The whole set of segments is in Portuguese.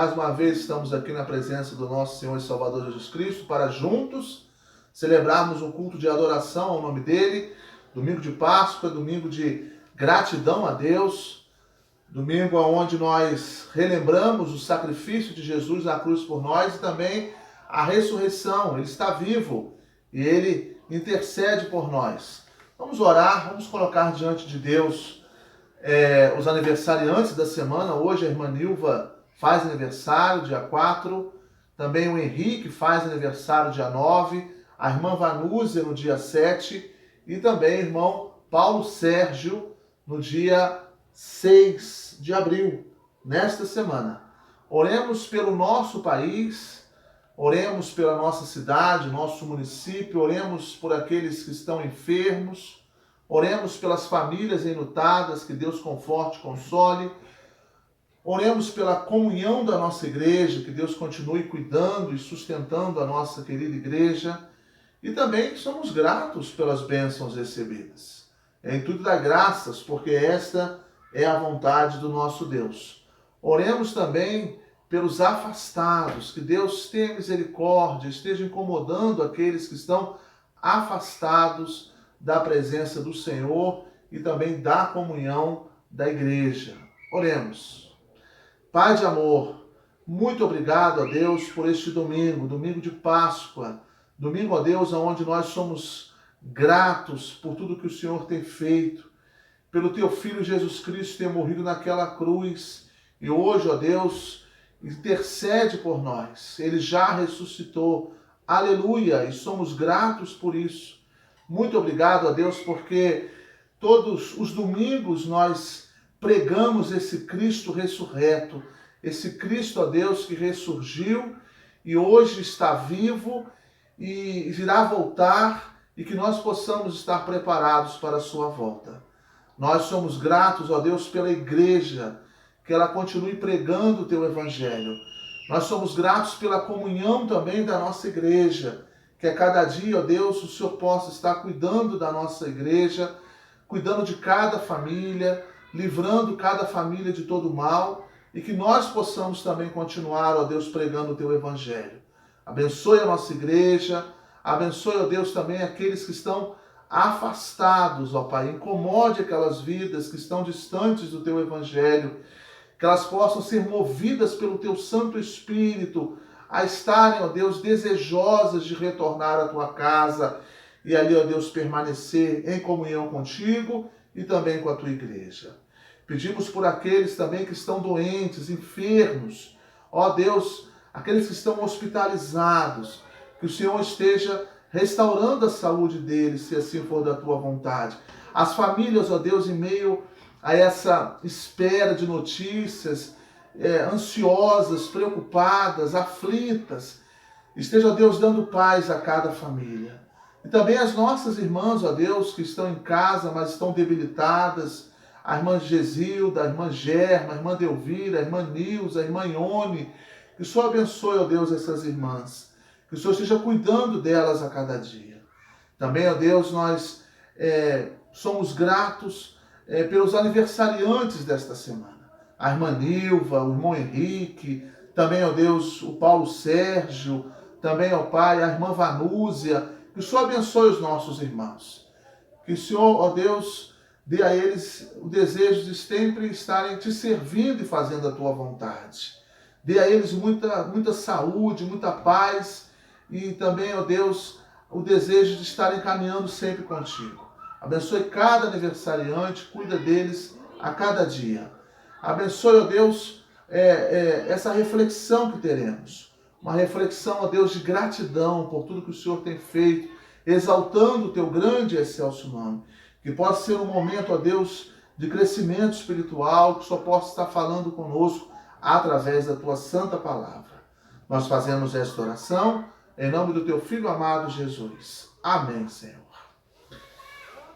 mais uma vez estamos aqui na presença do nosso Senhor e Salvador Jesus Cristo para juntos celebrarmos um culto de adoração ao nome dele, domingo de Páscoa, domingo de gratidão a Deus, domingo onde nós relembramos o sacrifício de Jesus na cruz por nós e também a ressurreição. Ele está vivo e ele intercede por nós. Vamos orar, vamos colocar diante de Deus os aniversariantes da semana. Hoje a irmã Nilva faz aniversário, dia 4. Também o Henrique faz aniversário, dia 9. A irmã Vanúzia, no dia 7. E também o irmão Paulo Sérgio, no dia 6 de abril, nesta semana. Oremos pelo nosso país, oremos pela nossa cidade, nosso município, oremos por aqueles que estão enfermos, oremos pelas famílias enlutadas, que Deus conforte, console. Oremos pela comunhão da nossa igreja, que Deus continue cuidando e sustentando a nossa querida igreja. E também somos gratos pelas bênçãos recebidas. Em tudo dá graças, porque esta é a vontade do nosso Deus. Oremos também pelos afastados, que Deus tenha misericórdia, esteja incomodando aqueles que estão afastados da presença do Senhor e também da comunhão da igreja. Oremos. Pai de amor, muito obrigado a Deus por este domingo, domingo de Páscoa, domingo, a Deus, onde nós somos gratos por tudo que o Senhor tem feito, pelo teu Filho Jesus Cristo ter morrido naquela cruz e hoje, ó Deus, intercede por nós. Ele já ressuscitou. Aleluia! E somos gratos por isso. Muito obrigado a Deus, porque todos os domingos nós pregamos esse Cristo ressurreto, esse Cristo, ó Deus, que ressurgiu e hoje está vivo e virá voltar e que nós possamos estar preparados para a sua volta. Nós somos gratos, ó Deus, pela igreja, que ela continue pregando o teu evangelho. Nós somos gratos pela comunhão também da nossa igreja, que a cada dia, ó Deus, o Senhor possa estar cuidando da nossa igreja, cuidando de cada família, livrando cada família de todo mal, e que nós possamos também continuar, ó Deus, pregando o teu evangelho. Abençoe a nossa igreja, abençoe, ó Deus, também aqueles que estão afastados, ó Pai. Incomode aquelas vidas que estão distantes do teu evangelho, que elas possam ser movidas pelo teu Santo Espírito a estarem, ó Deus, desejosas de retornar à tua casa e ali, ó Deus, permanecer em comunhão contigo e também com a tua igreja. Pedimos por aqueles também que estão doentes, enfermos, ó Deus, aqueles que estão hospitalizados, que o Senhor esteja restaurando a saúde deles, se assim for da tua vontade. As famílias, ó Deus, em meio a essa espera de notícias, ansiosas, preocupadas, aflitas, esteja, ó Deus, dando paz a cada família. E também as nossas irmãs, ó Deus, que estão em casa, mas estão debilitadas, a irmã Gesilda, a irmã Germa, a irmã Delvira, a irmã Nilza, a irmã Ione, que o Senhor abençoe, ó Deus, essas irmãs, que o Senhor esteja cuidando delas a cada dia. Também, ó Deus, nós somos gratos pelos aniversariantes desta semana. A irmã Nilva, o irmão Henrique, também, ó Deus, o Paulo Sérgio, também, ó Pai, a irmã Vanúzia, que o Senhor abençoe os nossos irmãos. Que o Senhor, ó Deus, dê a eles o desejo de sempre estarem te servindo e fazendo a tua vontade. Dê a eles muita saúde, muita paz e também, ó Deus, o desejo de estarem caminhando sempre contigo. Abençoe cada aniversariante, cuida deles a cada dia. Abençoe, ó Deus, essa reflexão que teremos. Uma reflexão, ó Deus, de gratidão por tudo que o Senhor tem feito, exaltando o teu grande e excelso nome. Que possa ser um momento, ó Deus, de crescimento espiritual, que o Senhor possa estar falando conosco através da tua santa palavra. Nós fazemos esta oração em nome do teu Filho amado Jesus. Amém, Senhor.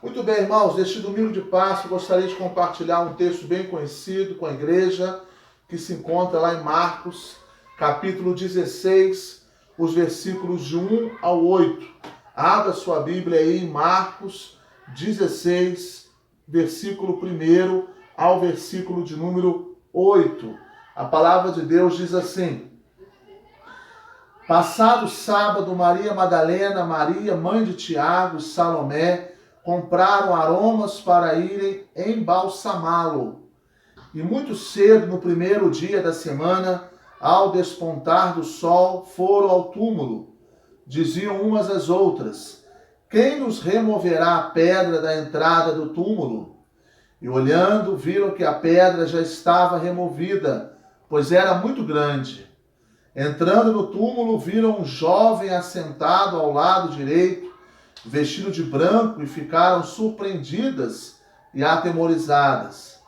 Muito bem, irmãos, neste domingo de Páscoa, gostaria de compartilhar um texto bem conhecido com a igreja, que se encontra lá em Marcos, capítulo 16, os versículos de 1 ao 8. Abra sua Bíblia aí em Marcos 16, versículo 1 ao versículo de número 8. A palavra de Deus diz assim: passado o sábado, Maria Madalena, Maria, mãe de Tiago e Salomé, compraram aromas para irem embalsamá-lo. E muito cedo, no primeiro dia da semana, ao despontar do sol, foram ao túmulo. Diziam umas às outras: quem nos removerá a pedra da entrada do túmulo? E olhando, viram que a pedra já estava removida, pois era muito grande. Entrando no túmulo, viram um jovem assentado ao lado direito, vestido de branco, e ficaram surpreendidas e atemorizadas.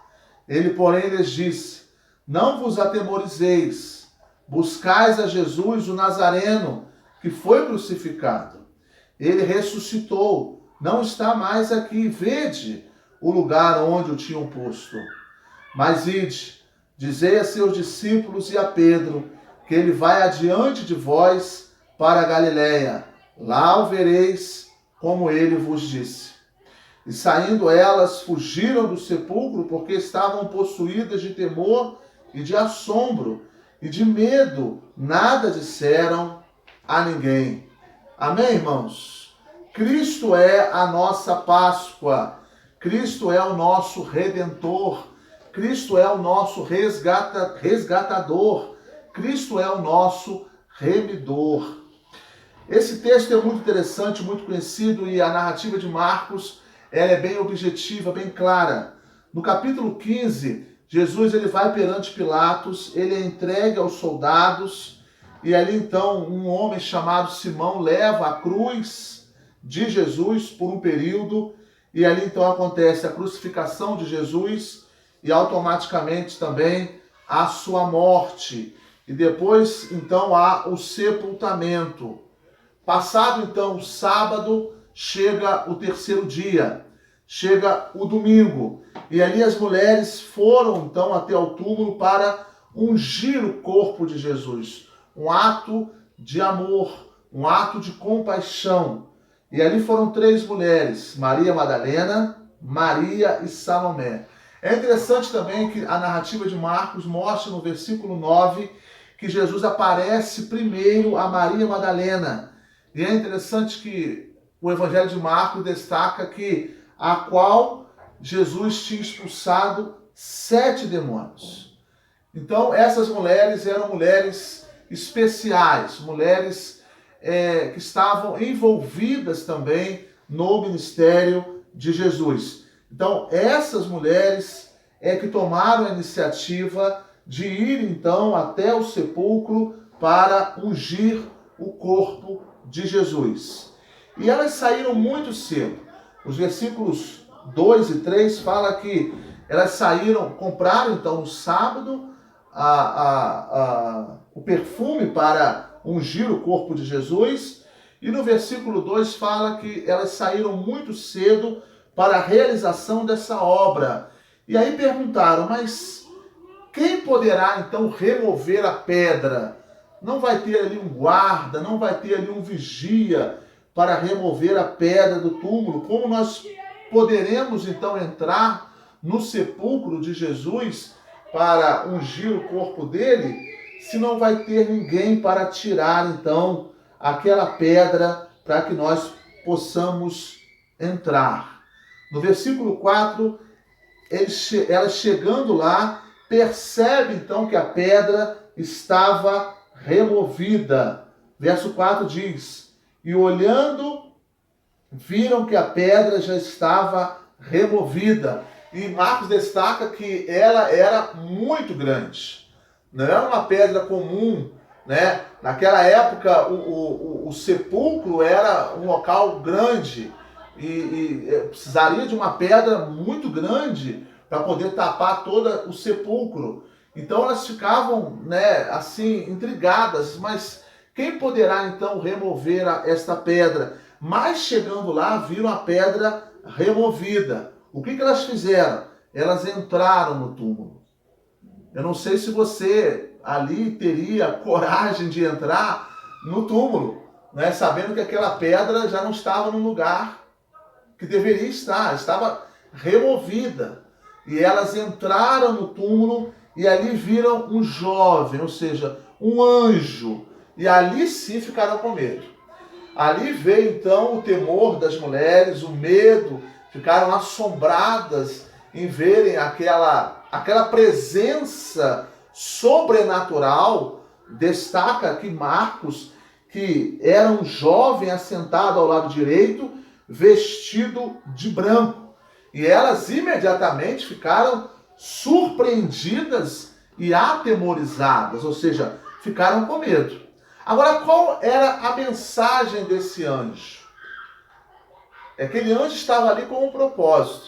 Ele, porém, lhes disse: não vos atemorizeis, buscais a Jesus, o Nazareno, que foi crucificado. Ele ressuscitou, não está mais aqui, vede o lugar onde o tinham posto. Mas ide, dizei a seus discípulos e a Pedro, que ele vai adiante de vós para a Galiléia. Lá o vereis, como ele vos disse. E saindo elas, fugiram do sepulcro, porque estavam possuídas de temor e de assombro, e de medo nada disseram a ninguém. Amém, irmãos? Cristo é a nossa Páscoa. Cristo é o nosso Redentor. Cristo é o nosso resgatador. Cristo é o nosso remidor. Esse texto é muito interessante, muito conhecido, e a narrativa de Marcos ela é bem objetiva, bem clara. No capítulo 15, Jesus ele vai perante Pilatos, ele é entregue aos soldados, e ali então um homem chamado Simão leva a cruz de Jesus por um período, e ali então acontece a crucificação de Jesus e automaticamente também a sua morte. E depois então há o sepultamento. Passado então o sábado, chega o terceiro dia, chega o domingo. E ali as mulheres foram então até ao túmulo para ungir o corpo de Jesus. Um ato de amor, um ato de compaixão. E ali foram 3 mulheres, Maria Madalena, Maria e Salomé. É interessante também que a narrativa de Marcos mostra no versículo 9 que Jesus aparece primeiro a Maria Madalena. E é interessante que o Evangelho de Marcos destaca que a qual Jesus tinha expulsado 7 demônios. Então essas mulheres eram mulheres especiais, mulheres que estavam envolvidas também no ministério de Jesus. Então essas mulheres é que tomaram a iniciativa de ir então até o sepulcro para ungir o corpo de Jesus. E elas saíram muito cedo. Os versículos 2 e 3 fala que elas saíram, compraram então no sábado o perfume para ungir o corpo de Jesus. E no versículo 2 fala que elas saíram muito cedo para a realização dessa obra. E aí perguntaram, mas quem poderá então remover a pedra? Não vai ter ali um guarda, não vai ter ali um vigia para remover a pedra do túmulo. Como nós poderemos então entrar no sepulcro de Jesus para ungir o corpo dele, se não vai ter ninguém para tirar então aquela pedra para que nós possamos entrar? No versículo 4, elas chegando lá, percebe então que a pedra estava removida. Verso 4 diz: e olhando, viram que a pedra já estava removida. E Marcos destaca que ela era muito grande. Não era uma pedra comum, né? Naquela época, o sepulcro era um local grande e precisaria de uma pedra muito grande para poder tapar todo o sepulcro. Então elas ficavam, né, assim, intrigadas, mas quem poderá então remover esta pedra? Mas chegando lá, viram a pedra removida. O que elas fizeram? Elas entraram no túmulo. Eu não sei se você ali teria coragem de entrar no túmulo, né, sabendo que aquela pedra já não estava no lugar que deveria estar, estava removida. E elas entraram no túmulo e ali viram um jovem, ou seja, um anjo, e ali sim ficaram com medo. Ali veio então o temor das mulheres, o medo, ficaram assombradas em verem aquela presença sobrenatural. Destaca aqui Marcos, que era um jovem assentado ao lado direito, vestido de branco. E elas imediatamente ficaram surpreendidas e atemorizadas, ou seja, ficaram com medo. Agora, qual era a mensagem desse anjo? Aquele anjo estava ali com um propósito.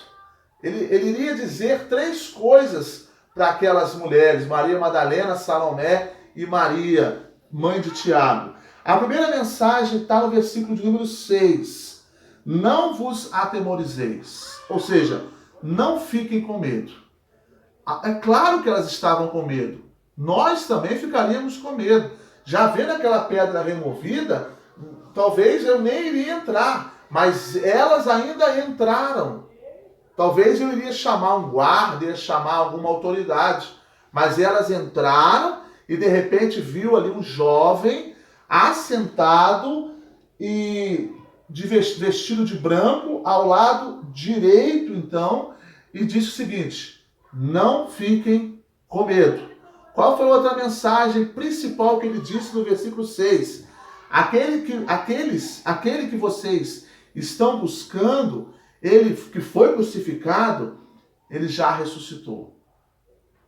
Ele iria dizer 3 coisas para aquelas mulheres, Maria Madalena, Salomé e Maria, mãe de Tiago. A primeira mensagem está no versículo de número 6. Não vos atemorizeis. Ou seja, não fiquem com medo. É claro que elas estavam com medo. Nós também ficaríamos com medo. Já vendo aquela pedra removida, talvez eu nem iria entrar, mas elas ainda entraram. Talvez eu iria chamar um guarda, iria chamar alguma autoridade, mas elas entraram e de repente viu ali um jovem assentado e vestido de branco ao lado direito, então, e disse o seguinte: não fiquem com medo. Qual foi a outra mensagem principal que ele disse no versículo 6? Aquele que vocês estão buscando, ele que foi crucificado, ele já ressuscitou.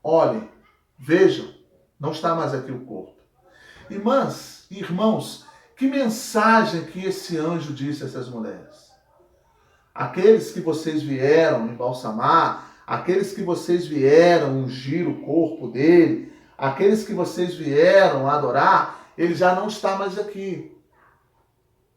Olhem, vejam, não está mais aqui o corpo. Irmãs e irmãos, que mensagem que esse anjo disse a essas mulheres? Aqueles que vocês vieram embalsamar, aqueles que vocês vieram ungir o corpo dele, aqueles que vocês vieram adorar, ele já não está mais aqui.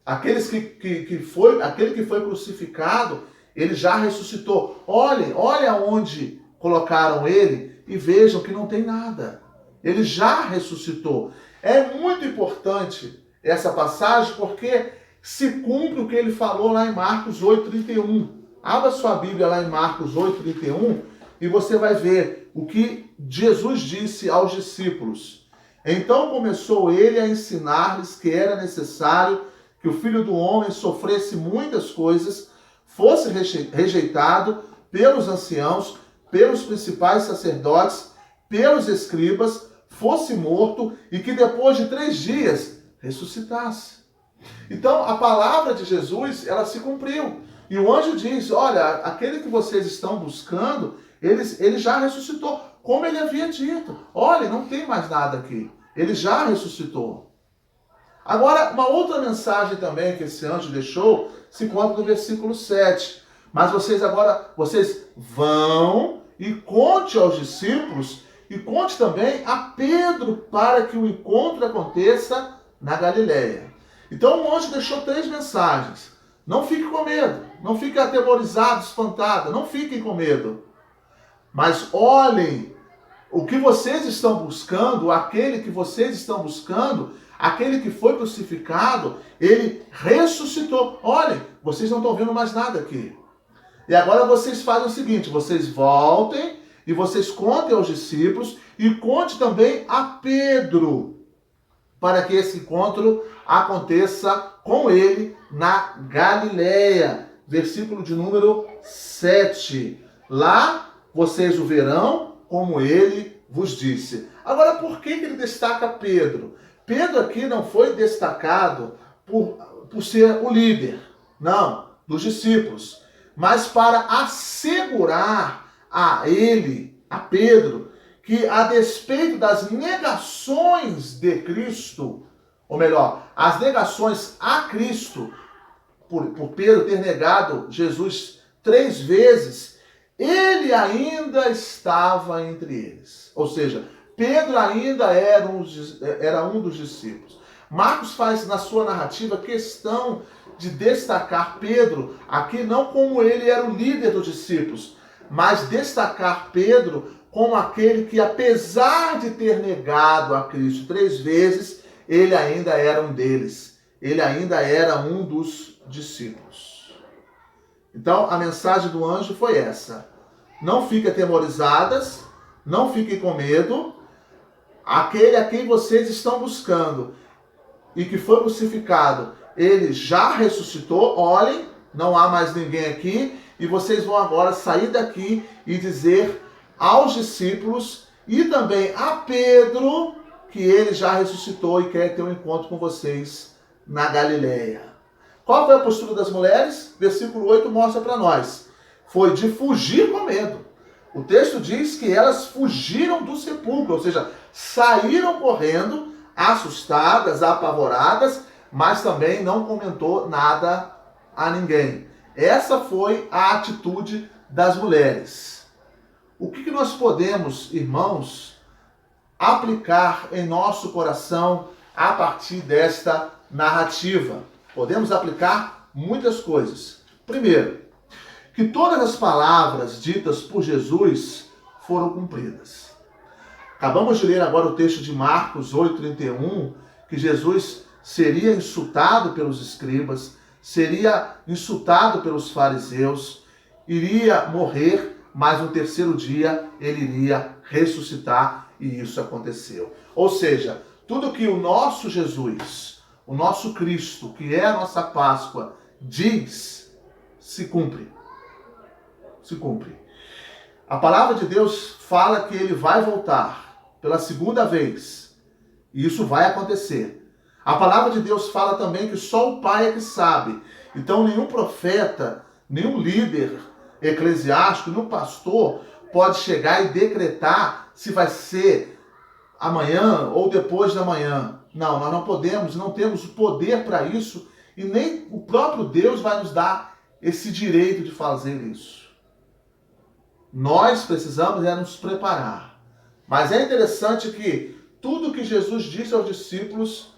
Aquele que foi crucificado, ele já ressuscitou. Olhem aonde colocaram ele e vejam que não tem nada. Ele já ressuscitou. É muito importante essa passagem porque se cumpre o que ele falou lá em Marcos 8,31. Abra sua Bíblia lá em Marcos 8,31 e você vai ver o que Jesus disse aos discípulos. Então começou ele a ensinar-lhes que era necessário que o Filho do Homem sofresse muitas coisas, fosse rejeitado pelos anciãos, pelos principais sacerdotes, pelos escribas, fosse morto e que depois de 3 dias ressuscitasse. Então a palavra de Jesus, ela se cumpriu. E o anjo diz: olha, aquele que vocês estão buscando, ele já ressuscitou, como ele havia dito. Olha, não tem mais nada aqui. Ele já ressuscitou. Agora, uma outra mensagem também que esse anjo deixou se encontra no versículo 7. Mas vocês vão e conte aos discípulos e conte também a Pedro para que o encontro aconteça na Galileia. Então o anjo deixou 3 mensagens. Não fique com medo, não fique atemorizado, espantado, não fiquem com medo. Mas olhem o que vocês estão buscando, aquele que vocês estão buscando, aquele que foi crucificado, ele ressuscitou. Olhem, vocês não estão vendo mais nada aqui. E agora vocês fazem o seguinte, vocês voltem e vocês contem aos discípulos e conte também a Pedro, para que esse encontro aconteça com ele na Galileia. Versículo de número 7. Lá vocês o verão como ele vos disse. Agora, por que ele destaca Pedro? Pedro aqui não foi destacado por ser o líder, não, dos discípulos, mas para assegurar a ele, a Pedro, que a despeito das negações de Cristo, ou melhor, as negações a Cristo, por Pedro ter negado Jesus 3 vezes, ele ainda estava entre eles. Ou seja, Pedro ainda era um dos discípulos. Marcos faz na sua narrativa questão de destacar Pedro aqui não como ele era o líder dos discípulos, mas destacar Pedro como aquele que, apesar de ter negado a Cristo 3 vezes, ele ainda era um deles. Ele ainda era um dos discípulos. Então, a mensagem do anjo foi essa. Não fiquem atemorizadas, não fiquem com medo, aquele a quem vocês estão buscando e que foi crucificado, ele já ressuscitou, olhem, não há mais ninguém aqui, e vocês vão agora sair daqui e dizer aos discípulos e também a Pedro que ele já ressuscitou e quer ter um encontro com vocês na Galileia. Qual foi a postura das mulheres? Versículo 8 mostra para nós. Foi de fugir com medo. O texto diz que elas fugiram do sepulcro, ou seja, saíram correndo, assustadas, apavoradas, mas também não comentou nada a ninguém. Essa foi a atitude das mulheres. O que nós podemos, irmãos, aplicar em nosso coração a partir desta narrativa? Podemos aplicar muitas coisas. Primeiro, que todas as palavras ditas por Jesus foram cumpridas. Acabamos de ler agora o texto de Marcos 8,31, que Jesus seria insultado pelos escribas, seria insultado pelos fariseus, iria morrer, mas no terceiro dia ele iria ressuscitar, e isso aconteceu. Ou seja, tudo que o nosso Jesus, o nosso Cristo, que é a nossa Páscoa, diz, se cumpre. Se cumpre. A palavra de Deus fala que ele vai voltar pela segunda vez. E isso vai acontecer. A palavra de Deus fala também que só o Pai é que sabe. Então nenhum profeta, nenhum líder eclesiástico, nenhum pastor pode chegar e decretar se vai ser amanhã ou depois da manhã. Não, nós não podemos, não temos o poder para isso e nem o próprio Deus vai nos dar esse direito de fazer isso. Nós precisamos nos preparar. Mas é interessante que tudo que Jesus disse aos discípulos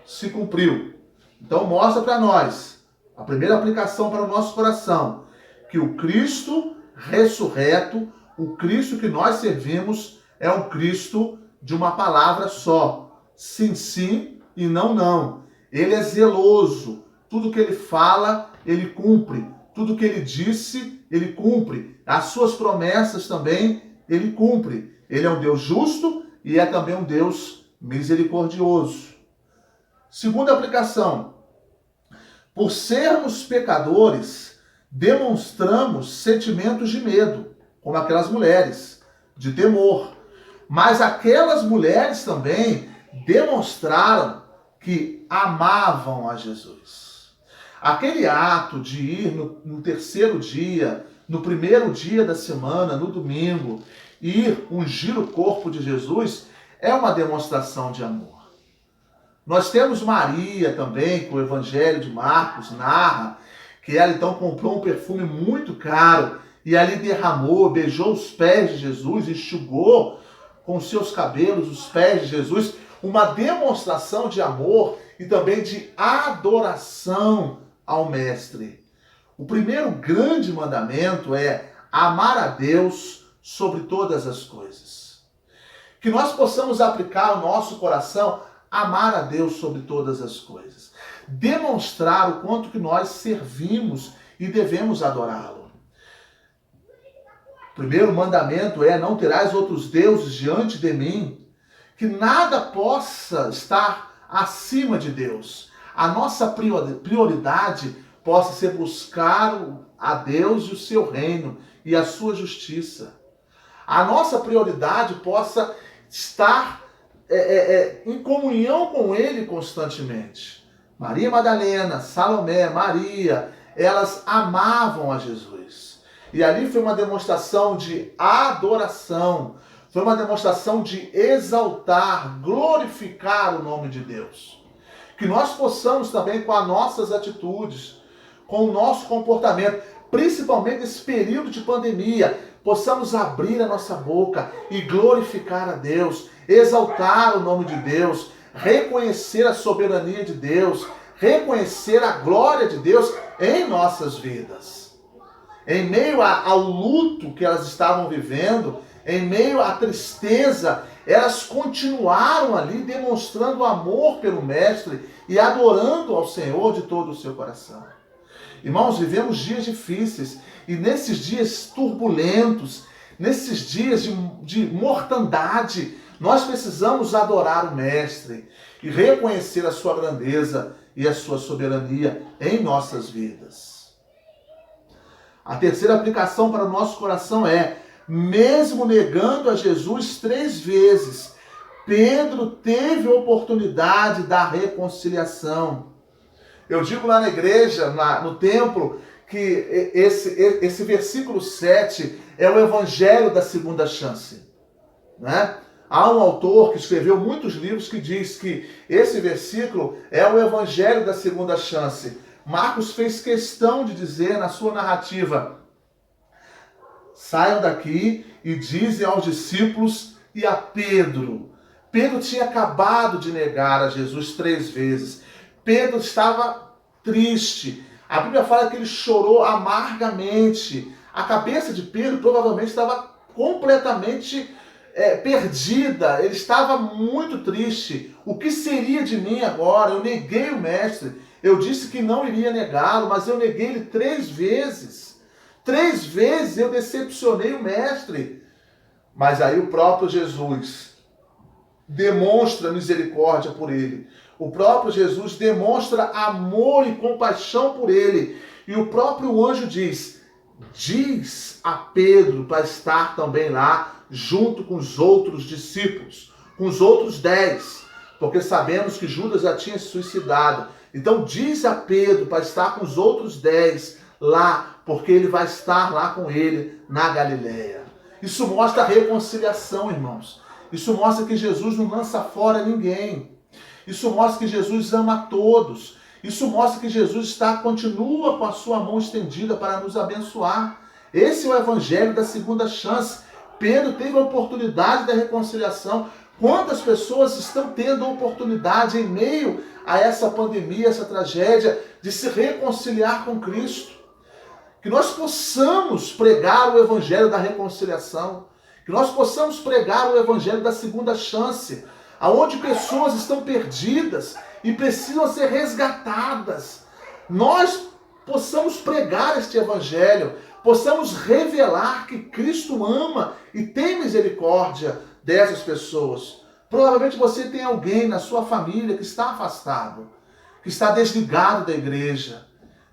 se cumpriu. Então mostra para nós, a primeira aplicação para o nosso coração, que o Cristo ressurreto, o Cristo que nós servimos, é um Cristo de uma palavra só. Sim, sim e não, não. Ele é zeloso. Tudo que ele fala, ele cumpre. Tudo que ele disse, ele cumpre. As suas promessas também, ele cumpre. Ele é um Deus justo e é também um Deus misericordioso. Segunda aplicação. Por sermos pecadores, demonstramos sentimentos de medo, como aquelas mulheres, de temor. Mas aquelas mulheres também demonstraram que amavam a Jesus. Aquele ato de ir no terceiro dia, no primeiro dia da semana, no domingo, ir ungir o corpo de Jesus, é uma demonstração de amor. Nós temos Maria também, que o Evangelho de Marcos narra, que ela então comprou um perfume muito caro e ali derramou, beijou os pés de Jesus, enxugou com seus cabelos os pés de Jesus, uma demonstração de amor e também de adoração ao Mestre. O primeiro grande mandamento é amar a Deus sobre todas as coisas. Que nós possamos aplicar ao nosso coração amar a Deus sobre todas as coisas. Demonstrar o quanto que nós servimos e devemos adorá-lo. O primeiro mandamento é: não terás outros deuses diante de mim. Que nada possa estar acima de Deus. A nossa prioridade possa ser buscar a Deus e o seu reino e a sua justiça. A nossa prioridade possa estar em comunhão com Ele constantemente. Maria Madalena, Salomé, Maria, elas amavam a Jesus. E ali foi uma demonstração de adoração, foi uma demonstração de exaltar, glorificar o nome de Deus. Que nós possamos também, com as nossas atitudes, com o nosso comportamento, principalmente nesse período de pandemia, possamos abrir a nossa boca e glorificar a Deus, exaltar o nome de Deus, reconhecer a soberania de Deus, reconhecer a glória de Deus em nossas vidas. Em meio ao luto que elas estavam vivendo, em meio à tristeza, elas continuaram ali demonstrando amor pelo Mestre e adorando ao Senhor de todo o seu coração. Irmãos, vivemos dias difíceis e nesses dias turbulentos, nesses dias de mortandade, nós precisamos adorar o Mestre e reconhecer a sua grandeza e a sua soberania em nossas vidas. A terceira aplicação para o nosso coração é: mesmo negando a Jesus 3 vezes, Pedro teve a oportunidade da reconciliação. Eu digo lá na igreja, no templo, que esse versículo 7 é o evangelho da segunda chance, né? Há um autor que escreveu muitos livros que diz que esse versículo é o evangelho da segunda chance. Marcos fez questão de dizer na sua narrativa: saiam daqui e dizem aos discípulos e a Pedro. Pedro tinha acabado de negar a Jesus 3 vezes. Pedro estava triste. A Bíblia fala que ele chorou amargamente. A cabeça de Pedro provavelmente estava completamente perdida. Ele estava muito triste. O que seria de mim agora? Eu neguei o Mestre. Eu disse que não iria negá-lo, mas eu neguei ele 3 vezes. 3 vezes eu decepcionei o Mestre. Mas aí o próprio Jesus demonstra misericórdia por ele. O próprio Jesus demonstra amor e compaixão por ele. E o próprio anjo diz a Pedro para estar também lá, junto com os outros discípulos, com os outros 10, porque sabemos que Judas já tinha se suicidado. Então diz a Pedro para estar com os outros 10 lá, porque ele vai estar lá com ele na Galileia. Isso mostra a reconciliação, irmãos. Isso mostra que Jesus não lança fora ninguém. Isso mostra que Jesus ama a todos. Isso mostra que Jesus continua com a sua mão estendida para nos abençoar. Esse é o evangelho da segunda chance. Pedro teve a oportunidade da reconciliação. Quantas pessoas estão tendo a oportunidade em meio a essa pandemia, essa tragédia, de se reconciliar com Cristo? Que nós possamos pregar o evangelho da reconciliação. Que nós possamos pregar o evangelho da segunda chance, aonde pessoas estão perdidas e precisam ser resgatadas. Nós possamos pregar este evangelho, possamos revelar que Cristo ama e tem misericórdia dessas pessoas. Provavelmente você tem alguém na sua família que está afastado, que está desligado da igreja.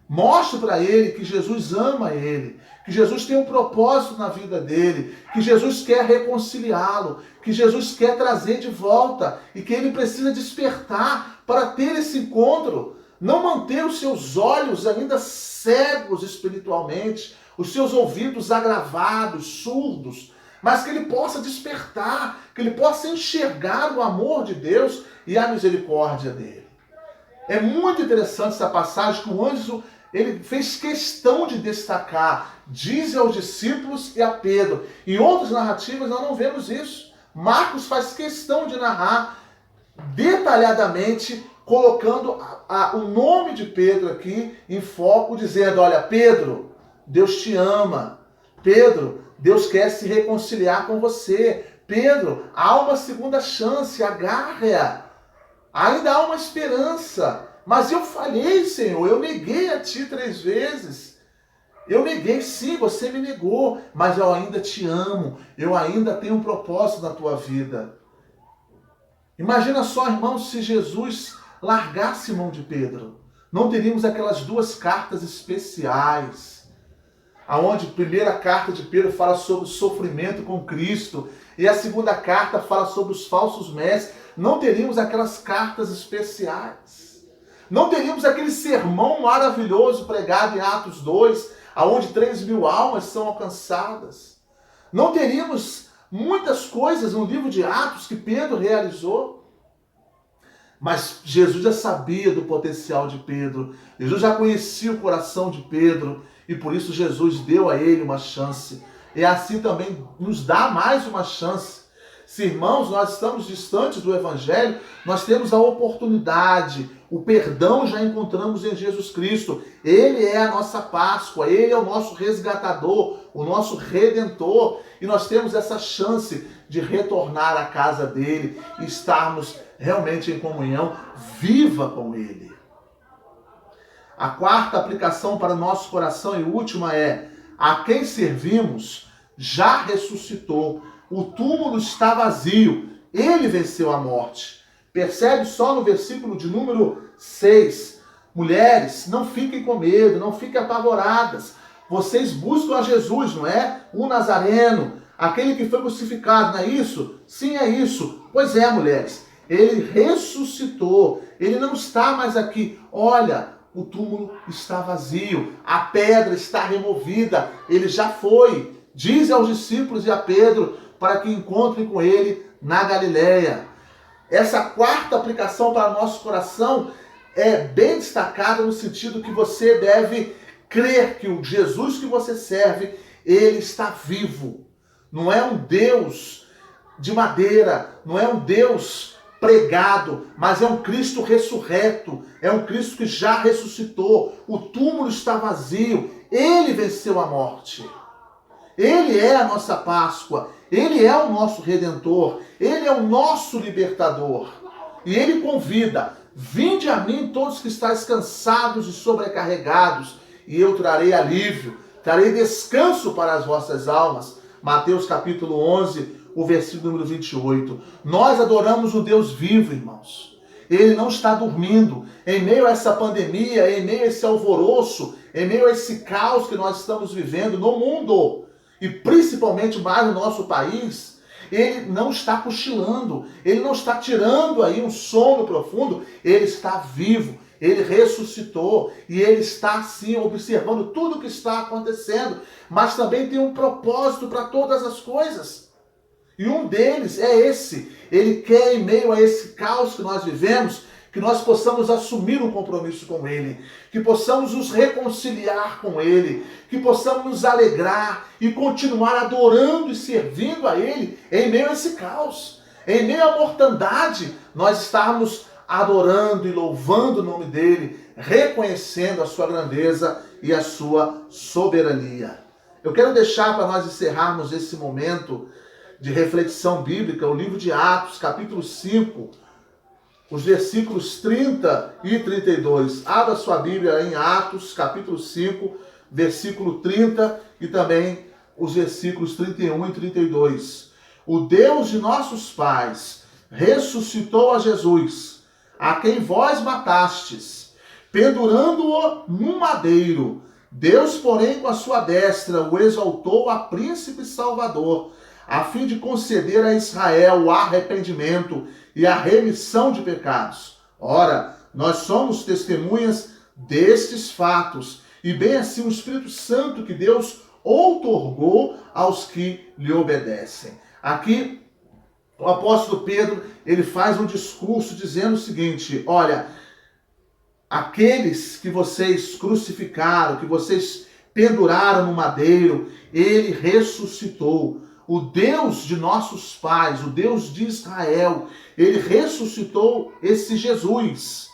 Mostre para ele que Jesus ama ele, que Jesus tem um propósito na vida dele, que Jesus quer reconciliá-lo, que Jesus quer trazer de volta e que ele precisa despertar para ter esse encontro. Não manter os seus olhos ainda cegos espiritualmente, os seus ouvidos agravados, surdos, mas que ele possa despertar, que ele possa enxergar o amor de Deus e a misericórdia dele. É muito interessante essa passagem que o anjo ele fez questão de destacar, diz aos discípulos e a Pedro. Em outras narrativas nós não vemos isso. Marcos faz questão de narrar detalhadamente, colocando o nome de Pedro aqui em foco, dizendo: olha, Pedro, Deus te ama. Pedro, Deus quer se reconciliar com você. Pedro, há uma segunda chance, agarre-a. Ainda há uma esperança. Mas eu falhei, Senhor, eu neguei a ti 3 vezes. Eu neguei, sim, você me negou, mas eu ainda te amo. Eu ainda tenho um propósito na tua vida. Imagina só, irmãos, se Jesus largasse mão de Pedro. Não teríamos aquelas 2 cartas especiais, aonde a primeira carta de Pedro fala sobre o sofrimento com Cristo e a segunda carta fala sobre os falsos mestres. Não teríamos aquelas cartas especiais. Não teríamos aquele sermão maravilhoso pregado em Atos 2, aonde 3.000 almas são alcançadas. Não teríamos muitas coisas no livro de Atos que Pedro realizou. Mas Jesus já sabia do potencial de Pedro. Jesus já conhecia o coração de Pedro. E por isso Jesus deu a ele uma chance. E assim também nos dá mais uma chance. Se, irmãos, nós estamos distantes do Evangelho, nós temos a oportunidade, o perdão já encontramos em Jesus Cristo. Ele é a nossa Páscoa, Ele é o nosso resgatador, o nosso Redentor. E nós temos essa chance de retornar à casa dele e estarmos realmente em comunhão viva com Ele. A quarta aplicação para o nosso coração e última é: a quem servimos já ressuscitou. O túmulo está vazio. Ele venceu a morte. Percebe só no versículo de número 6. Mulheres, não fiquem com medo, não fiquem apavoradas. Vocês buscam a Jesus, não é? O Nazareno, aquele que foi crucificado, não é isso? Sim, é isso. Pois é, mulheres. Ele ressuscitou. Ele não está mais aqui. Olha, o túmulo está vazio. A pedra está removida. Ele já foi. Diz aos discípulos e a Pedro para que encontrem com ele na Galileia. Essa quarta aplicação para o nosso coração é bem destacada no sentido que você deve crer que o Jesus que você serve, ele está vivo. Não é um Deus de madeira, não é um Deus pregado, mas é um Cristo ressurreto, é um Cristo que já ressuscitou. O túmulo está vazio, ele venceu a morte. Ele é a nossa Páscoa, ele é o nosso Redentor, ele é o nosso libertador. E ele convida: vinde a mim todos que estáis cansados e sobrecarregados, e eu trarei alívio, trarei descanso para as vossas almas. Mateus capítulo 11, o versículo número 28. Nós adoramos o Deus vivo, irmãos. Ele não está dormindo. Em meio a essa pandemia, em meio a esse alvoroço, em meio a esse caos que nós estamos vivendo no mundo, e principalmente mais no nosso país, ele não está cochilando, ele não está tirando aí um sono profundo, ele está vivo, ele ressuscitou e ele está sim observando tudo o que está acontecendo, mas também tem um propósito para todas as coisas. E um deles é esse: ele quer, em meio a esse caos que nós vivemos, que nós possamos assumir um compromisso com ele, que possamos nos reconciliar com ele, que possamos nos alegrar e continuar adorando e servindo a ele em meio a esse caos. Em meio à mortandade, nós estarmos adorando e louvando o nome dele, reconhecendo a sua grandeza e a sua soberania. Eu quero deixar para nós encerrarmos esse momento de reflexão bíblica o livro de Atos, capítulo 5, os versículos 30 e 32. Abra sua Bíblia em Atos, capítulo 5, versículo 30 e também os versículos 31 e 32. O Deus de nossos pais ressuscitou a Jesus, a quem vós matastes, pendurando-o num madeiro. Deus, porém, com a sua destra, o exaltou a príncipe salvador, a fim de conceder a Israel o arrependimento e a remissão de pecados. Ora, nós somos testemunhas destes fatos, e bem assim o Espírito Santo que Deus outorgou aos que lhe obedecem. Aqui, o apóstolo Pedro, ele faz um discurso dizendo o seguinte: olha, aqueles que vocês crucificaram, que vocês penduraram no madeiro, ele ressuscitou. O Deus de nossos pais, o Deus de Israel, ele ressuscitou esse Jesus.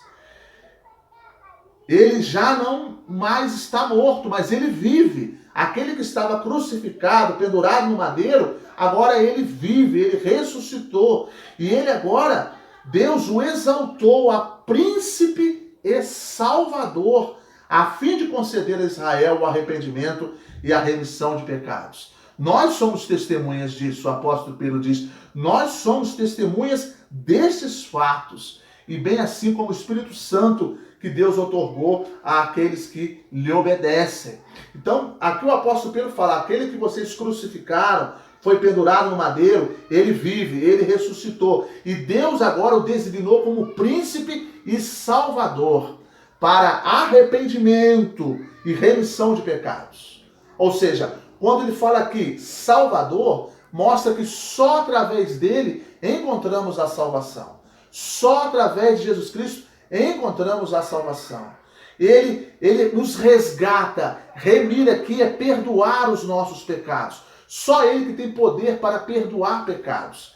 Ele já não mais está morto, mas ele vive. Aquele que estava crucificado, pendurado no madeiro, agora ele vive, ele ressuscitou. E ele agora, Deus o exaltou a príncipe e salvador, a fim de conceder a Israel o arrependimento e a remissão de pecados. Nós somos testemunhas disso, o apóstolo Pedro diz. Nós somos testemunhas desses fatos. E bem assim como o Espírito Santo que Deus outorgou àqueles que lhe obedecem. Então, aqui o apóstolo Pedro fala: aquele que vocês crucificaram, foi pendurado no madeiro, ele vive, ele ressuscitou. E Deus agora o designou como príncipe e salvador para arrependimento e remissão de pecados. Ou seja, quando ele fala aqui Salvador, mostra que só através dele encontramos a salvação. Só através de Jesus Cristo encontramos a salvação. Ele nos resgata. Remir aqui é perdoar os nossos pecados. Só ele que tem poder para perdoar pecados.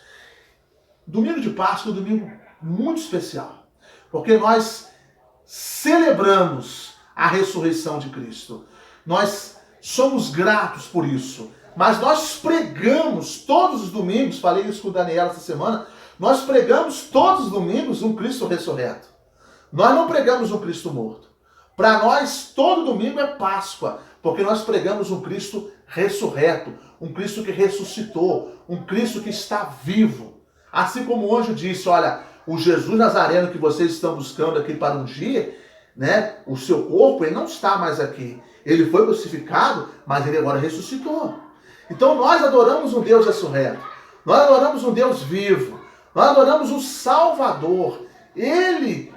Domingo de Páscoa é um domingo muito especial, porque nós celebramos a ressurreição de Cristo. Nós somos gratos por isso, mas nós pregamos todos os domingos, falei isso com o Daniel essa semana, nós pregamos todos os domingos um Cristo ressurreto. Nós não pregamos um Cristo morto. Para nós, todo domingo é Páscoa, porque nós pregamos um Cristo ressurreto, um Cristo que ressuscitou, um Cristo que está vivo. Assim como o anjo disse, olha, o Jesus Nazareno que vocês estão buscando aqui para ungir, né, o seu corpo, ele não está mais aqui. Ele foi crucificado, mas ele agora ressuscitou. Então nós adoramos um Deus ressurreto, nós adoramos um Deus vivo, nós adoramos um Salvador. Ele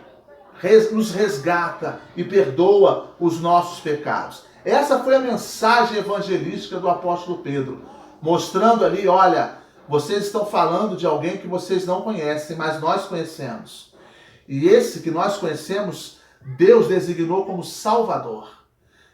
nos resgata e perdoa os nossos pecados. Essa foi a mensagem evangelística do apóstolo Pedro, mostrando ali, olha, vocês estão falando de alguém que vocês não conhecem, mas nós conhecemos. E esse que nós conhecemos, Deus designou como Salvador.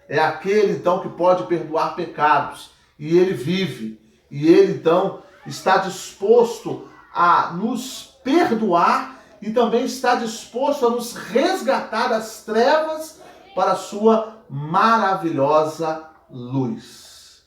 É aquele, então, que pode perdoar pecados. E ele vive. E ele, então, está disposto a nos perdoar e também está disposto a nos resgatar das trevas para a sua maravilhosa luz.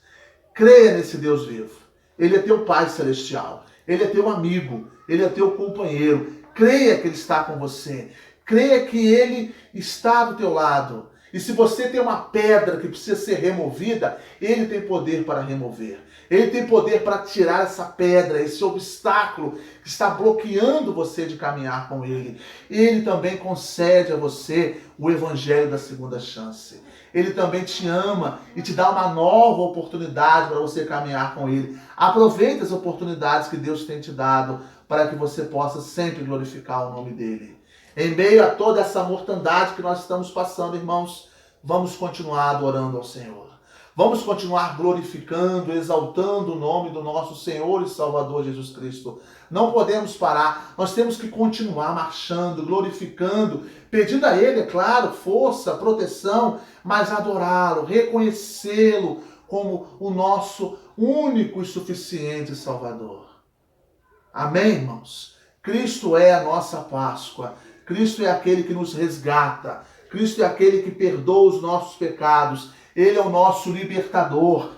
Creia nesse Deus vivo. Ele é teu Pai Celestial. Ele é teu amigo. Ele é teu companheiro. Creia que Ele está com você. Creia que Ele está do teu lado. E se você tem uma pedra que precisa ser removida, Ele tem poder para remover. Ele tem poder para tirar essa pedra, esse obstáculo que está bloqueando você de caminhar com Ele. Ele também concede a você o evangelho da segunda chance. Ele também te ama e te dá uma nova oportunidade para você caminhar com Ele. Aproveite as oportunidades que Deus tem te dado para que você possa sempre glorificar o nome dEle. Em meio a toda essa mortandade que nós estamos passando, irmãos, vamos continuar adorando ao Senhor. Vamos continuar glorificando, exaltando o nome do nosso Senhor e Salvador Jesus Cristo. Não podemos parar, nós temos que continuar marchando, glorificando, pedindo a Ele, é claro, força, proteção, mas adorá-lo, reconhecê-lo como o nosso único e suficiente Salvador. Amém, irmãos? Cristo é a nossa Páscoa. Cristo é aquele que nos resgata. Cristo é aquele que perdoa os nossos pecados. Ele é o nosso libertador.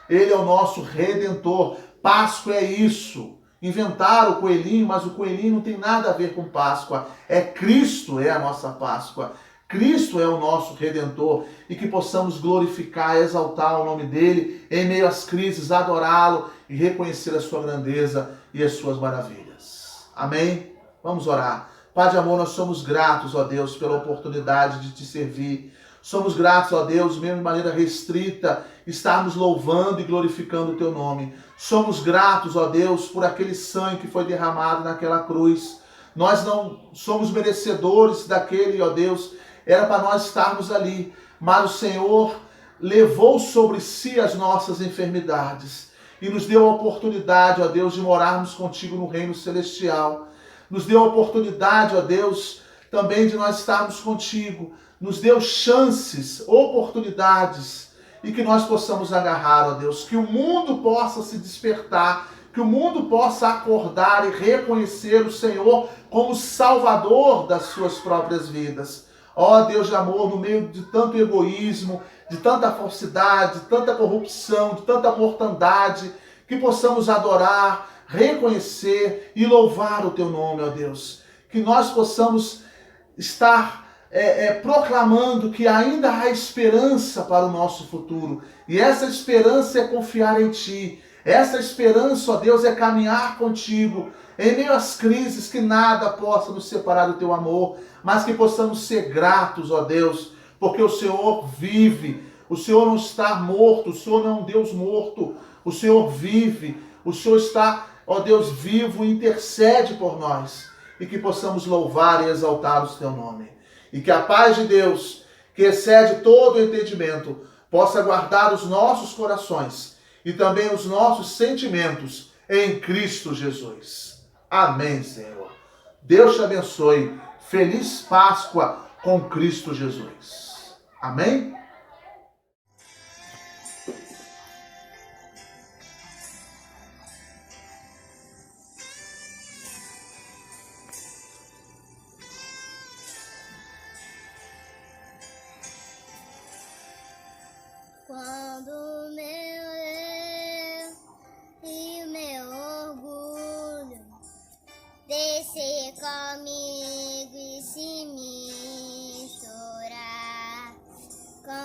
Ele é o nosso redentor. Páscoa é isso. Inventaram o coelhinho, mas o coelhinho não tem nada a ver com Páscoa. É Cristo, é a nossa Páscoa. Cristo é o nosso redentor. E que possamos glorificar, exaltar o nome dele em meio às crises, adorá-lo e reconhecer a sua grandeza e as suas maravilhas. Amém? Vamos orar. Pai de amor, nós somos gratos, ó Deus, pela oportunidade de te servir. Somos gratos, ó Deus, mesmo de maneira restrita, estarmos louvando e glorificando o teu nome. Somos gratos, ó Deus, por aquele sangue que foi derramado naquela cruz. Nós não somos merecedores daquele, ó Deus, era para nós estarmos ali. Mas o Senhor levou sobre si as nossas enfermidades e nos deu a oportunidade, ó Deus, de morarmos contigo no reino celestial. Nos deu a oportunidade, ó Deus, também de nós estarmos contigo. Nos deu chances, oportunidades, e que nós possamos agarrar, ó Deus, que o mundo possa se despertar, que o mundo possa acordar e reconhecer o Senhor como Salvador das suas próprias vidas. Ó Deus de amor, no meio de tanto egoísmo, de tanta falsidade, de tanta corrupção, de tanta mortandade, que possamos adorar, reconhecer e louvar o teu nome, ó Deus. Que nós possamos estar proclamando que ainda há esperança para o nosso futuro. E essa esperança é confiar em Ti. Essa esperança, ó Deus, é caminhar contigo. Em meio às crises, que nada possa nos separar do Teu amor, mas que possamos ser gratos, ó Deus, porque o Senhor vive. O Senhor não está morto, o Senhor não é um Deus morto. O Senhor vive, o Senhor está, ó Deus, vivo e intercede por nós. E que possamos louvar e exaltar o Teu nome. E que a paz de Deus, que excede todo o entendimento, possa guardar os nossos corações e também os nossos sentimentos em Cristo Jesus. Amém, Senhor. Deus te abençoe. Feliz Páscoa com Cristo Jesus. Amém? Quando meu eu e meu orgulho descer comigo e se misturar com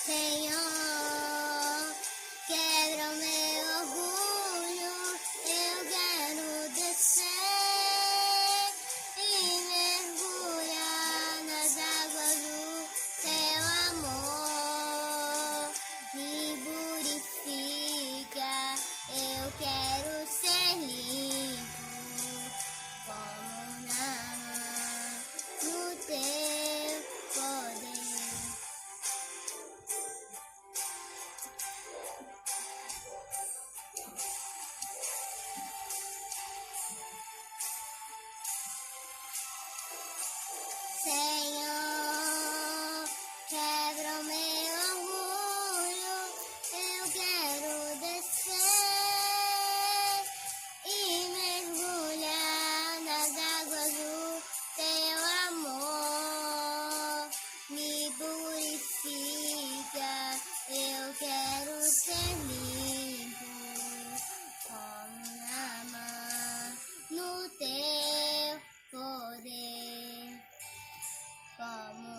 Senhor, quebra o meu orgulho, eu quero descer e mergulhar nas águas do teu amor. Me purifica, eu quero ser limpo, como no teu poder. Senhor, quebra o meu orgulho, eu quero descer e mergulhar nas águas do teu amor. Me purifica, eu quero ser limpo, como no teu poder. Como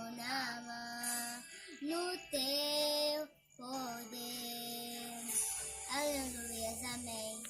no teu poder. Aleluia, amém.